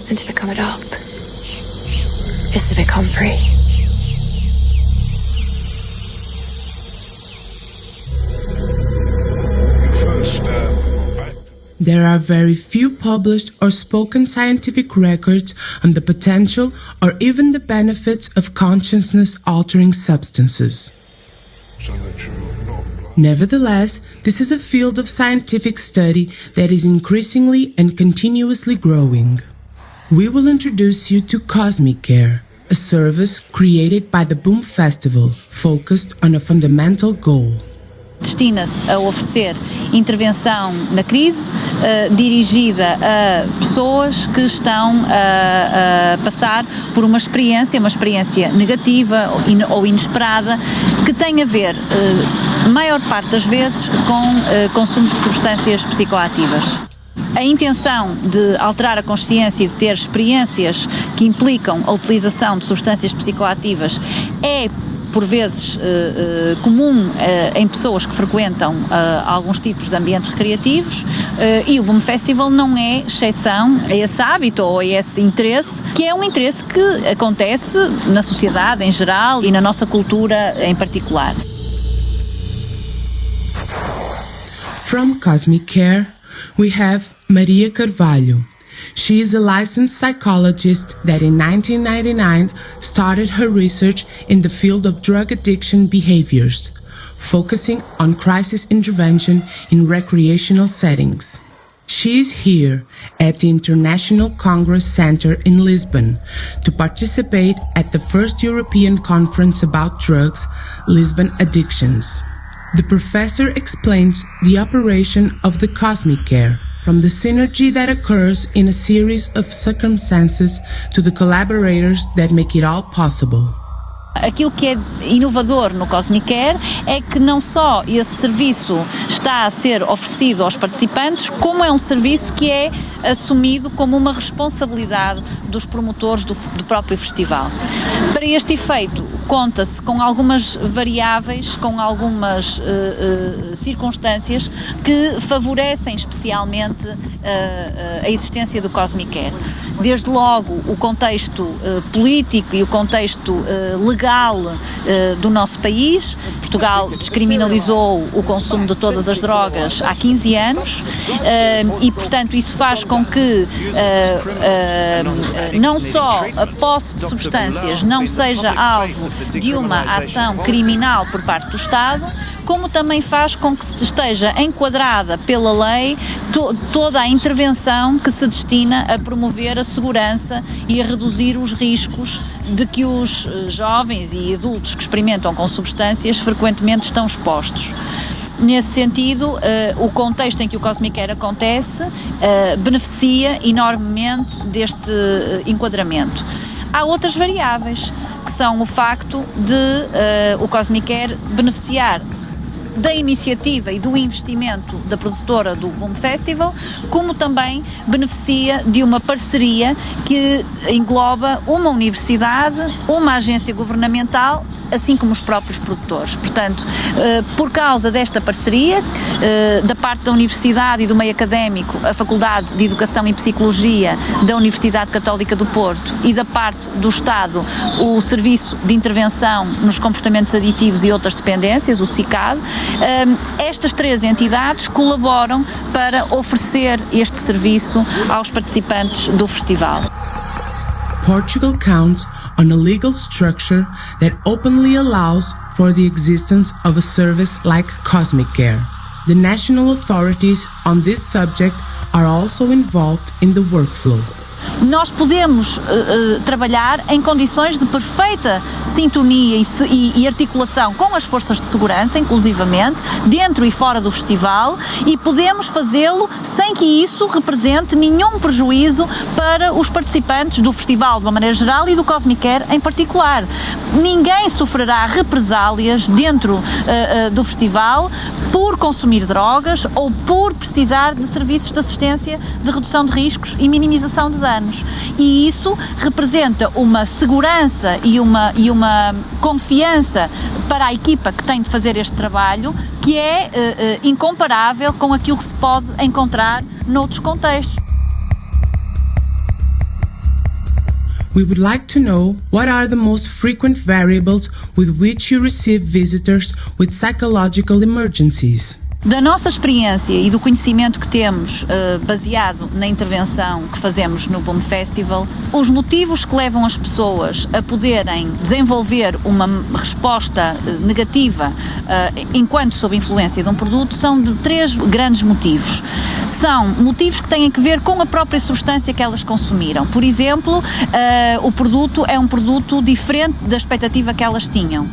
and to become adult is to become free. There are very few published or spoken scientific records on the potential or even the benefits of consciousness-altering substances. Nevertheless, this is a field of scientific study that is increasingly and continuously growing. We will introduce you to Cosmic Care, a service created by the Boom Festival, focused on a fundamental goal. Destina-se a oferecer intervenção na crise, dirigida a pessoas que estão a passar por uma experiência negativa ou inesperada, que tem a ver, maior parte das vezes, com consumos de substâncias psicoativas. A intenção de alterar a consciência e de ter experiências que implicam a utilização de substâncias psicoativas é, por vezes, comum em pessoas que frequentam alguns tipos de ambientes recreativos, e o Boom Festival não é exceção a esse hábito ou a esse interesse, que é um interesse que acontece na sociedade em geral e na nossa cultura em particular. From Cosmic Care, we have Maria Carvalho. She is a licensed psychologist that in 1999 started her research in the field of drug addiction behaviors, focusing on crisis intervention in recreational settings. She is here at the International Congress Center in Lisbon to participate at the first European Conference about Drugs, Lisbon Addictions. The professor explains the operation of the Cosmic Care, from the synergy that occurs in a series of circumstances to the collaborators that make it all possible. Aquilo que é inovador no Cosmic Care é que não só esse serviço está a ser oferecido aos participantes, como é um serviço que é assumido como uma responsabilidade dos promotores do próprio festival. Para este efeito, conta-se com algumas variáveis, com algumas circunstâncias que favorecem especialmente a existência do Cosmic Care. Desde logo, o contexto político e o contexto legal do nosso país. Portugal descriminalizou o consumo de todas as drogas há 15 anos e, portanto, isso faz com que não só a posse de substâncias não seja alvo de uma ação criminal por parte do Estado, como também faz com que se esteja enquadrada pela lei toda a intervenção que se destina a promover a segurança e a reduzir os riscos de que os jovens e adultos que experimentam com substâncias frequentemente estão expostos. Nesse sentido, o contexto em que o Cosmic Care acontece beneficia enormemente deste enquadramento. Há outras variáveis, que são o facto de o Cosmic Care beneficiar da iniciativa e do investimento da produtora do Boom Festival, como também beneficia de uma parceria que engloba uma universidade, uma agência governamental, assim como os próprios produtores. Portanto, por causa desta parceria, da parte da universidade e do meio académico, a Faculdade de Educação e Psicologia da Universidade Católica do Porto, e da parte do Estado, o Serviço de Intervenção nos Comportamentos Aditivos e Outras Dependências, o SICAD, estas três entidades colaboram para oferecer este serviço aos participantes do festival. Portugal counts on a legal structure that openly allows for the existence of a service like Cosmic Care. The national authorities on this subject are also involved in the workflow. Nós podemos trabalhar em condições de perfeita sintonia e articulação com as forças de segurança, inclusivamente, dentro e fora do festival, e podemos fazê-lo sem que isso represente nenhum prejuízo para os participantes do festival de uma maneira geral e do Cosmic Care em particular. Ninguém sofrerá represálias dentro do festival por consumir drogas ou por precisar de serviços de assistência de redução de riscos e minimização de danos. E isso representa uma segurança e uma confiança para a equipa que tem de fazer este trabalho que é incomparável com aquilo que se pode encontrar noutros contextos. we would like to know what are the most frequent variables with which you receive visitors with psychological emergencies. Da nossa experiência e do conhecimento que temos baseado na intervenção que fazemos no Boom Festival, os motivos que levam as pessoas a poderem desenvolver uma resposta negativa enquanto sob influência de um produto são de 3 grandes motivos. São motivos que têm a ver com a própria substância que elas consumiram. Por exemplo, o produto é um produto diferente da expectativa que elas tinham.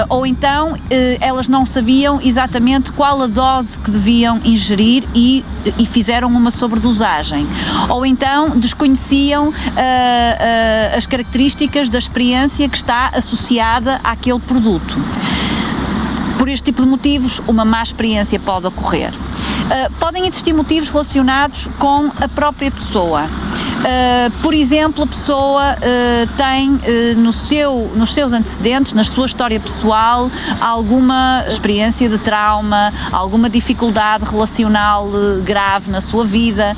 Ou então elas não sabiam exatamente qual a dose que deviam ingerir e fizeram uma sobredosagem. Ou então desconheciam as características da experiência que está associada àquele produto. Por este tipo de motivos, uma má experiência pode ocorrer. Podem existir motivos relacionados com a própria pessoa. Por exemplo, a pessoa tem nos seus antecedentes, na sua história pessoal, alguma experiência de trauma, alguma dificuldade relacional grave na sua vida,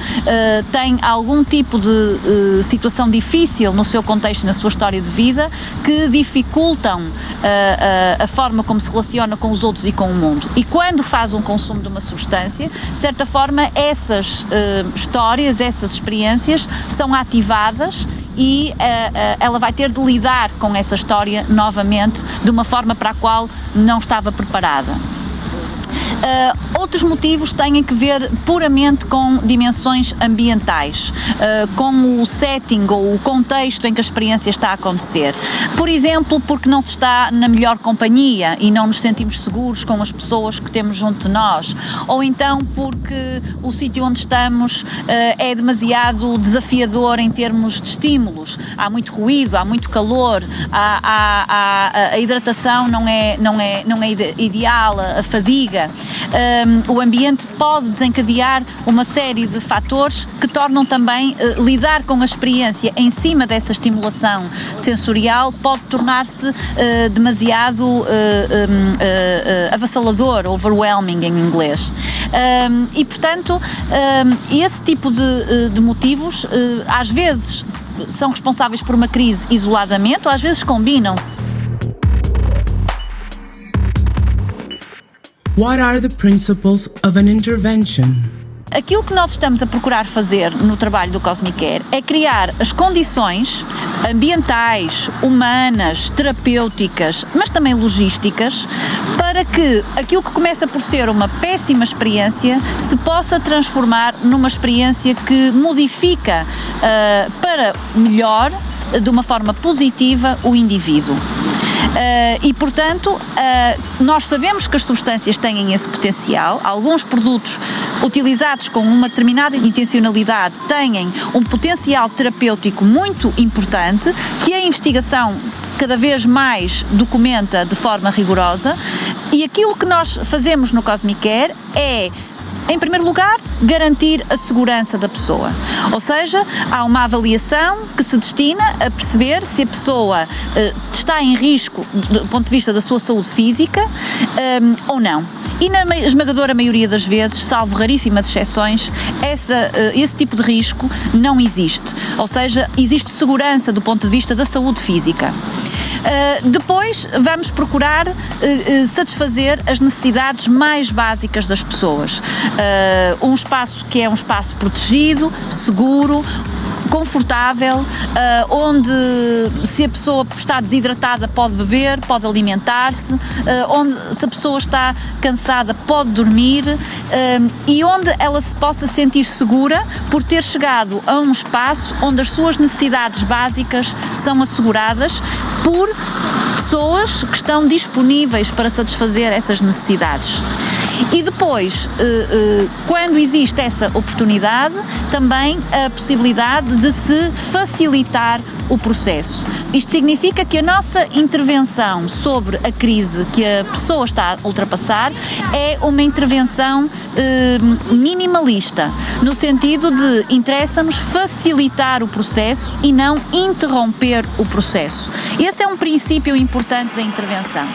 tem algum tipo de situação difícil no seu contexto, na sua história de vida, que dificultam a forma como se relaciona com os outros e com o mundo. E quando faz um consumo de uma substância, de certa forma, essas histórias, essas experiências são ativadas e ela vai ter de lidar com essa história novamente de uma forma para a qual não estava preparada. Outros motivos têm que ver puramente com dimensões ambientais, com o setting ou o contexto em que a experiência está a acontecer. Por exemplo, porque não se está na melhor companhia e não nos sentimos seguros com as pessoas que temos junto de nós, ou então porque o sítio onde estamos é demasiado desafiador em termos de estímulos. Há muito ruído, há muito calor, a hidratação não é ideal, a fadiga. O ambiente pode desencadear uma série de fatores que tornam também lidar com a experiência em cima dessa estimulação sensorial pode tornar-se demasiado avassalador, overwhelming em inglês. E portanto, esse tipo de motivos às vezes são responsáveis por uma crise isoladamente ou às vezes combinam-se. What are the principles of an intervention? Aquilo que nós estamos a procurar fazer no trabalho do Cosmic Care é criar as condições ambientais, humanas, terapêuticas, mas também logísticas, para que aquilo que começa por ser uma péssima experiência se possa transformar numa experiência que modifica para melhor, de uma forma positiva, o indivíduo. E, portanto, nós sabemos que as substâncias têm esse potencial. Alguns produtos utilizados com uma determinada intencionalidade têm um potencial terapêutico muito importante, que a investigação cada vez mais documenta de forma rigorosa, e aquilo que nós fazemos no Cosmic Care é, em primeiro lugar, garantir a segurança da pessoa. Ou seja, há uma avaliação que se destina a perceber se a pessoa está em risco do ponto de vista da sua saúde física ou não. E na esmagadora maioria das vezes, salvo raríssimas exceções, esse tipo de risco não existe. Ou seja, existe segurança do ponto de vista da saúde física. Depois vamos procurar satisfazer as necessidades mais básicas das pessoas. Um espaço que é um espaço protegido, seguro, confortável, onde, se a pessoa está desidratada, pode beber, pode alimentar-se, onde, se a pessoa está cansada, pode dormir, e onde ela se possa sentir segura por ter chegado a um espaço onde as suas necessidades básicas são asseguradas por pessoas que estão disponíveis para satisfazer essas necessidades. E depois, quando existe essa oportunidade, também a possibilidade de se facilitar o processo. Isto significa que a nossa intervenção sobre a crise que a pessoa está a ultrapassar é uma intervenção minimalista, no sentido de interessa-nos facilitar o processo e não interromper o processo. Esse é um princípio importante da intervenção.